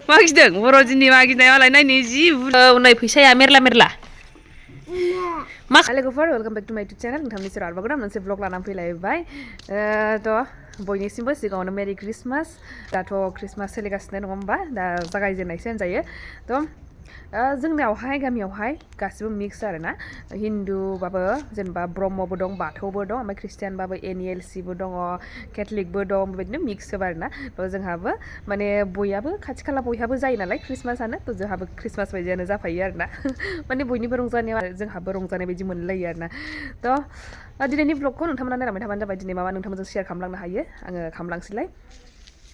मागिदों बर'दिननि मागिनाय मालाय नायनि जि नै फैसाया मेरला मेरला मा लोगोफोर वेलकाम बेक टु माय इउटुब चेनेल नोंथांनि सेराव आरोबाव गोदान मोनसे ब्लग लानानै फैलायबाय थ' बयनिसिमबो सिगाङावनो मेरि क्रिसमास दाथ' क्रिसमास सोलिगासिनो नङा होमबा दा जागायजेननायसो होनजायो थ' जोंनियावहाय गामियावहाय गासिबो मिक्स आरोना हिन्दुबाबो जेनेबा ब्रह्मबो दं बाथौबो दं ओमफ्राय ख्रिस्टियानबाबो NELCबो दङ केथलिकबो दं बेबायदिनो मिक्स जोब आरोना थ' जोंहाबो माने बयहाबो खाथि खाला बयहाबो जायो नालाय क्रिसमासानो थ' जोंहाबो क्रिसमास बायदियानो जाफायो आरोना माने बयनिबो रंजानायाव जोंहाबो रंजानाय बायदि मोनलायो आरोना थ' दिनैनि ब्लगखौ नोंथांमोना नायलांबाय थाबानो जाबाय दिनै मा नोंथांमोनजों शेयार खालामलांनो हायो आङो खालामलांसैलाय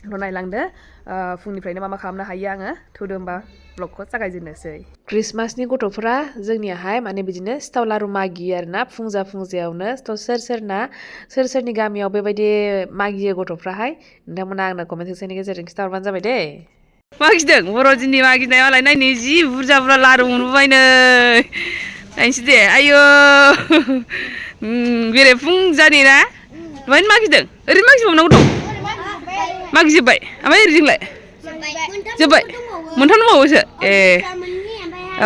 नायलांदो फुंनिफ्रायनो मा खालामनो हायो आङो थौदो होमबा ब्लगखौ जागायजेननोसै क्रिसमासनि गथ'फोरा जोंनियाहाय माने बिदिनो सिथाव लारु मागियो आरोना फुंजायावनो थ' सोर सोरनि गामियाव बेबायदि मागियो गथ'फ्राहाय नोंथांमोना आंनो कमेन्ट सेक्सननि गेजेरजों खिन्थाहरबानो जाबाय दे मागिदों बर'दिननि मागिनाय मालाय नायनि जि बुरजा बुरजा लारु मोनबोबाय नै नायनोसै दे आयौ बेरे फुंजानि ना दहायनो मागिदों ओरैनो मागिबावनांगौ दं मागिजोब्बाय ओमफ्राय ओरैजोंलाय जोब्बाय मोनथाम दंबावोसो ए औ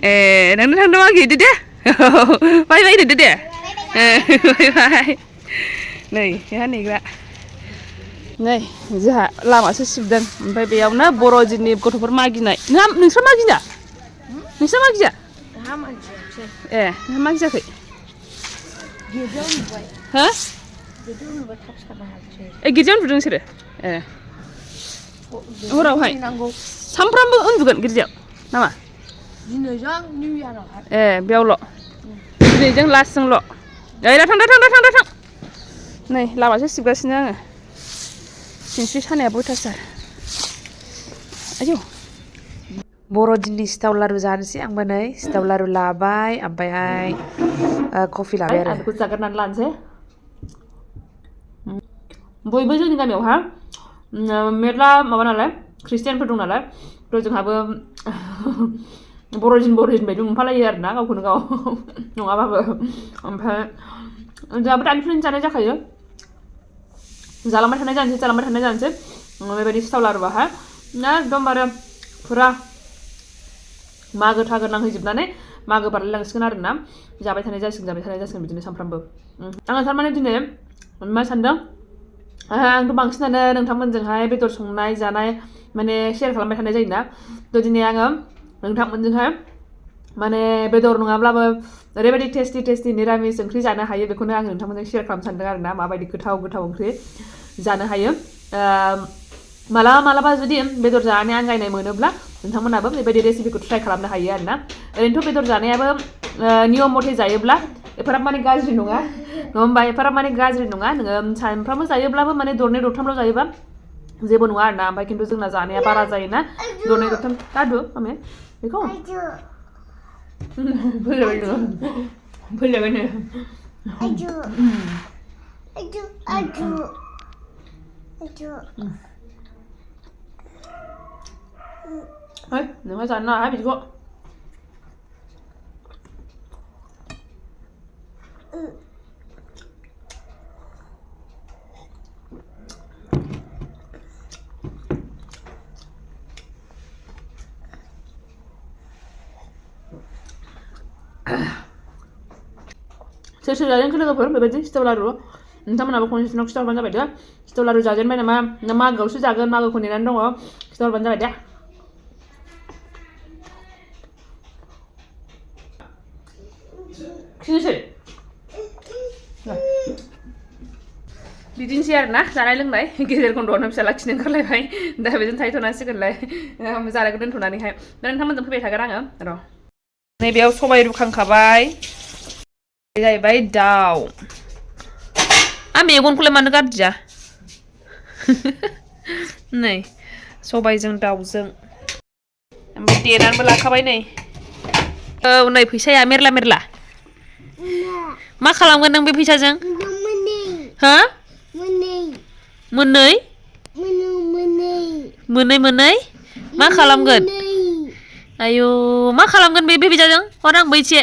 ए नोंनो थांदों मागिहैदो दे बाय बाय होदो दे बाय बाय नै बेहा नेग्रा नै जोंहा लामासो सिबदों ओमफ्राय बेयावनो बर'दिननि गथ'फोर मागिनाय नोंस्रा मागिया नोंस्रा मागिया ए नोंहा मागियाखै हो ए गिर्जायाव उन्दुदों नोंसोरो ए हरावहाय सामफ्रामबो उन्दुगोन गिर्जायाव नामा ए बेयावल' दिनैजों लास्टजोंल' ओइ दा थां नै लामासो सिबगासिनो आङो सिनस्रि सानायाबो अयथासार आयौ बर'दिननि सिथाव लारु जानोसै आंबो नै सिथाव लारु लाबाय ओमफ्रायहाय कफि लाबाय आरो बेखौ जाग्रोनानै लानोसै बयबो जोंनि गामियावहा मेरला माबा नालाय ख्रिस्टियानफोर दं नालाय थ' जोंहाबो बर'दिन बायदि मोनफालायो आरोना गावखौनो गाव नङाबाबो ओमफ्राय जोंहाबो दानिफ्रायनो जानाय जाखायो जालांबाय थानाय जानोसै बेबायदि सिथाव लारुआहाय एकदमबारे फुरा मागो थागो नांहैजोबनानै मागो बारलायलांसिगोन आरोना जाबाय थानाय जासिगोन बिदिनो सानफ्रामबो आङो थारमाने दिनै मा सानदों आंथ' बांसिनानो नोंथांमोनजोंहाय बेदर संनाय जानाय माने शेयार खालामबाय थानाय जायोना थ' दिनै आङो नोंथांमोनजोंहाय माने बेदर नङाब्लाबो ओरैबायदि टेस्टि निरामिस ओंख्रि जानो हायो बेखौनो आङो नोंथांमोनजों शेयार खालामनो सानदों आरोना माबायदि गोथाव ओंख्रि जानो हायो मालाबा जुदि बेदर जानानै आंगायनाय मोनोब्ला नोंथांमोनाबो बेबायदि रेसिपिखौ ट्राइ खालामनो हायो आरोना ओरैनोथ' बेदर जानायाबो नियम मथे जायोब्ला एफाराब माने गाज्रि नङा होमबा एफाराब माने गाज्रि नङा नोङो सानफ्रामबो जायोब्लाबो माने दरनै दरथामल' जायोबा जेबो नङा आरोना ओमफ्राय खिन्थु जोंना जानाया बारा जायोना दरनै दरथाम दादु मामे बेखौ फैलायबायनो नोंहा जानो नाङा बिदिखौ सोर जाजेनखो लोगोफोर बेबायदि सिथाव लारु नोंथांमोनाबो खनसेनाव खिथाहरबानो जाबाय दे सिथाव लारु जाजेनबाय नामा ना मागोआवसो जागोन मागोखौ नेनानै दङ खिथाहरबानो जाबाय दे खिनोसै बिदिनोसै आरोना जानाय लोंनाय गेजेर खन्द'आवनो फिसाला खिनो ओंखारलायबाय दा बेजों थाहैथ'नांसिगोनलाय जानायखौ दोनथ'नानैहाय दा नोंथांमोनजों फैबाय थागोन आङो र' नैबेयाव सबाइ रुखांखाबाय जाहैबाय दाउ मेगनखौलाय मानो गारदिया नै सबाइजों दाउजों ओमफ्राय देनानैबो लाखाबाय नै औ नै फैसाया मेरला मा खालामगोन नों बे फैसाजों हो मोननै मा खालामगोन आयौ मा खालामगोन बे फैसाजों हर आंबो एसे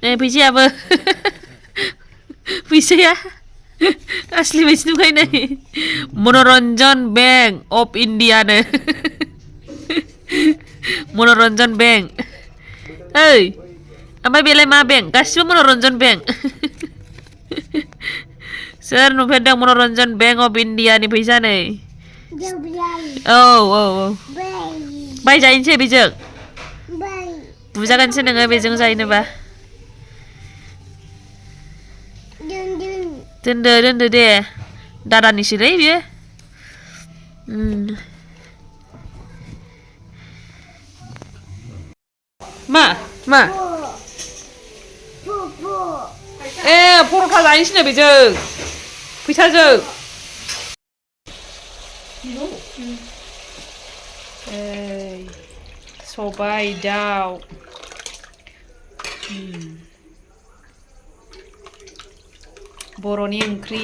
फैसायाबो फैसाया असलि बायदि नुखायो नै मनरन्जन बेंक अफ इण्डियानो मनरन्जन बेंक ओइ ओमफ्राय बेलाय मा बेंक गासिबो मनरन्जन बेंक सोर नुफेरदों मनरन्जन बेंक अफ इण्डियानि फैसा नै औ औ औ बायजाहैनोसै बेजों बुजागोनसो नोङो बेजों जाहैनोबा दोनदो दोनदो दे दादानिसोलै बियो मा मा ए पर'था जाहैनोसैनो बेजों फैसाजों सबाय दाउ बर'नि ओंख्रि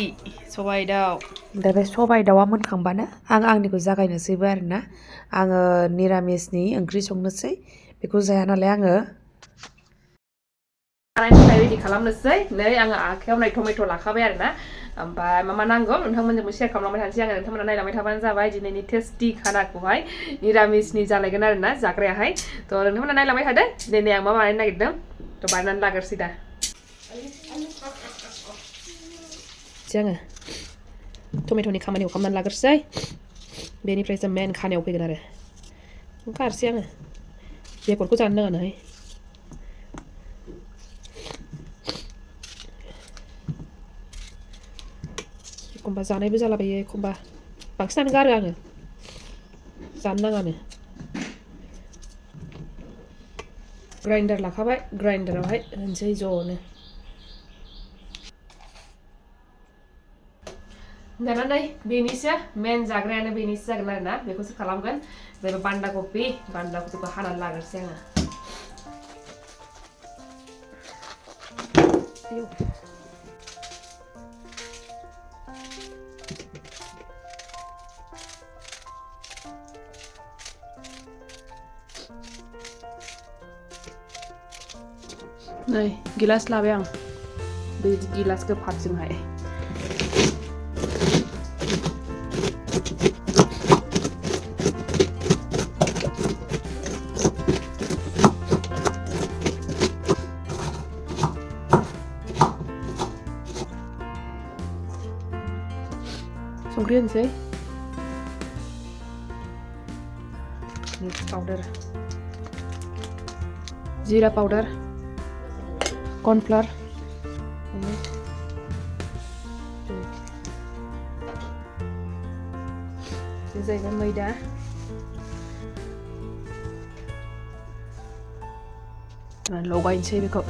सबाय दाउ दा बे सबाय दाउआ मोनखांबानो आं आंनिखौ जागायनोसैबो आरोना आङो निरामिसनि ओंख्रि संनोसै बेखौ जाया नालाय आङो जानायनि थाखाय रेडि खालामनोसै नै आङो आखायाव नै टमेट' लाखाबाय आरोना ओमफ्राय मा मा नांगौ नोंथांमोनजोंबो शेयार खालामलांबाय थानोसै आङो नोंथांमोना नायलांबाय थाबानो जाबाय दिनैनि टेस्टि खानाखौहाय निरामिसनि जालायगोन आरोना जाग्रायाहाय थ' नोंथांमोना नायलांबाय थादो दिनै आं मा बानायनो नागिरदों थ' बानायनानै लाग्रोसै दा आङो टमेट'नि खामानिखौ खालामनानै लाग्रोसै बेनिफ्रायसो मेन खानायाव फैगोन आरो ओंखारसै आङो बेगरखौ जानो नाङानोहाय एखमबा जानायबो जालाबायो एखमबा बांसिनानो गारो आङो जानो नाङानो ग्राइन्डार लाखाबाय ग्राइन्डारावहाय होनोसै ज'नो दाना नै बेनिसो मेन जाग्रायानो बेनिसो जागोन आरोना बेखौसो खालामगोन जेनेबा बान्दाकपिखौ हानानै लाग्रोसै आङो नै गिलास लाबाय आं बे गिलास गोफारजोंहाय संख्रि होनोसै मिक्स पाउडार जीरा पाउडार कॉर्नफ्लोर जाहैबाय मैदा लगायनोसै बेखौ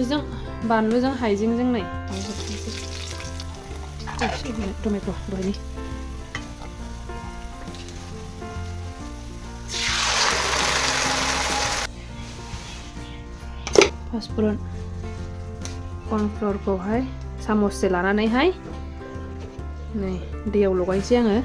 जों बानलुजों हाइजेंजों नै टमेट' दहायनि पासफुरन कॉर्नफ्लोरखौहाय सामससे लानानैहाय नै दैयाव लगायनोसै आङो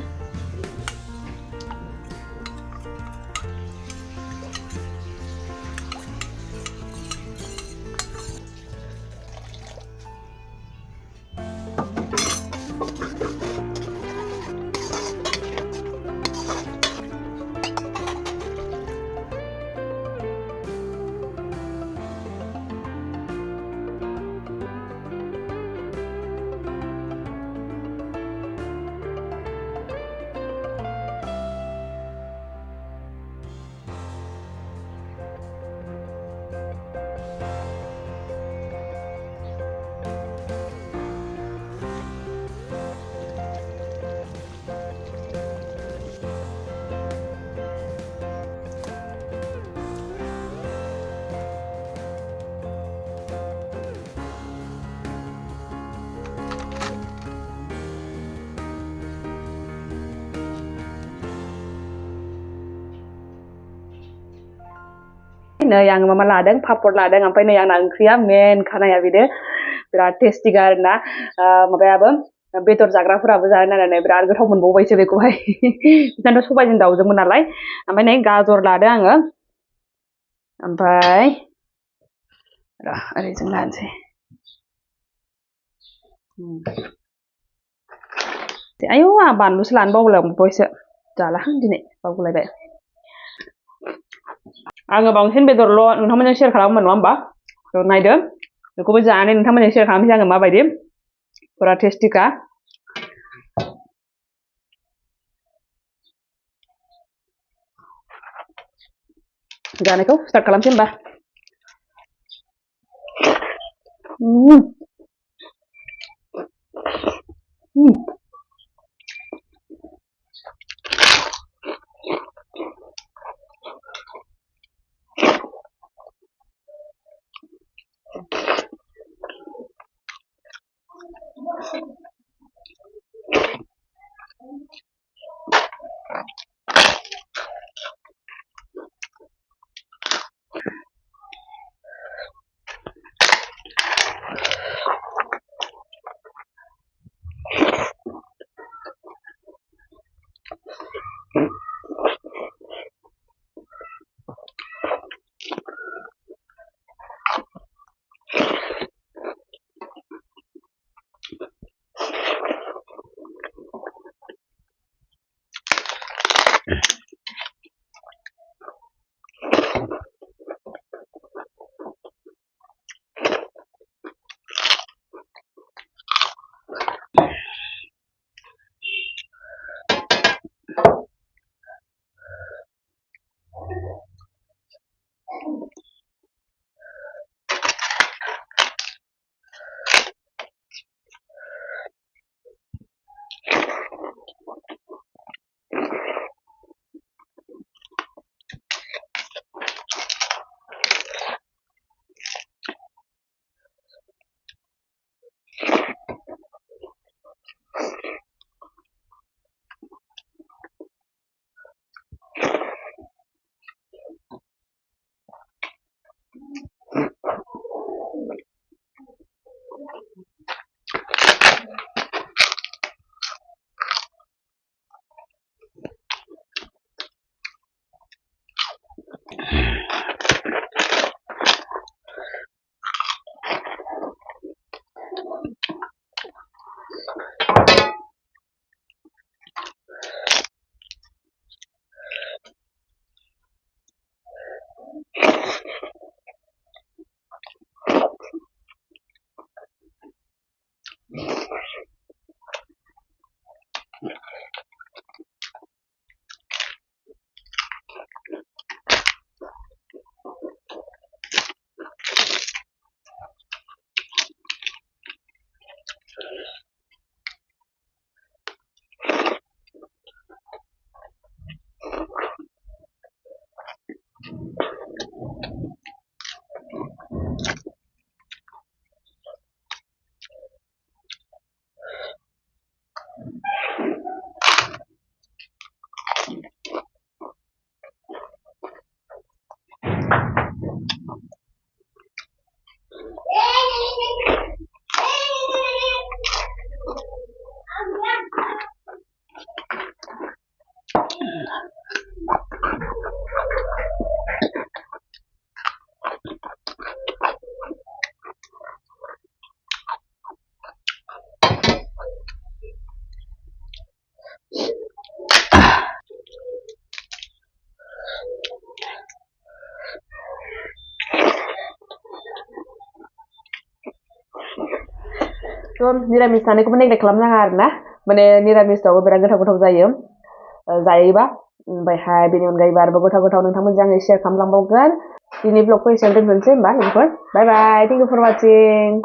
नै आं माबा लादों पापर लादों ओमफ्राय नै आंना ओंख्रिया मेन खानाया बेनो बिराद टेस्टि आरोना माबायाबो बेदर जाग्राफोराबो जानो नायनानै बिराद गोथाव मोनबावबायसो बेखौहाय बिदिनोथ' सबायजों दाउजोंमोन नालाय ओमफ्राय नै गाजर लादों आङो ओमफ्राय ओरैजों लानोसै आयौ आं बानलुसो लानो बावलांबायसो जालाहां दिनै बावगुलायबाय आङो बांसिन बेदरल' नोंथांमोनजों शेयार खालामोमोन नङा होमबा नायदो बेखौबो जानानै नोंथांमोनजों शेयार खालामनोसै आङो माबायदि पुरा टेस्टिखा जानायखौ स्टार्ट खालामसै होमबा निरामिस जानायखौबो नेग्लेक्ट खालामनाङा आरोना माने निरामिसआवबो बिराद गोथाव गोथाव जायो जायोबा ओमफ्रायहाय बेनि अनगायैबो आरोबाव गोथाव गोथाव नोंथांमोनजों आङो शेयार खालामलांबावगोन दिनै ब्लगखौ एसेयावनो दोनथ'नोसै होमबा लोगोफोर बाय बाय थेंक इउ फर वाचिं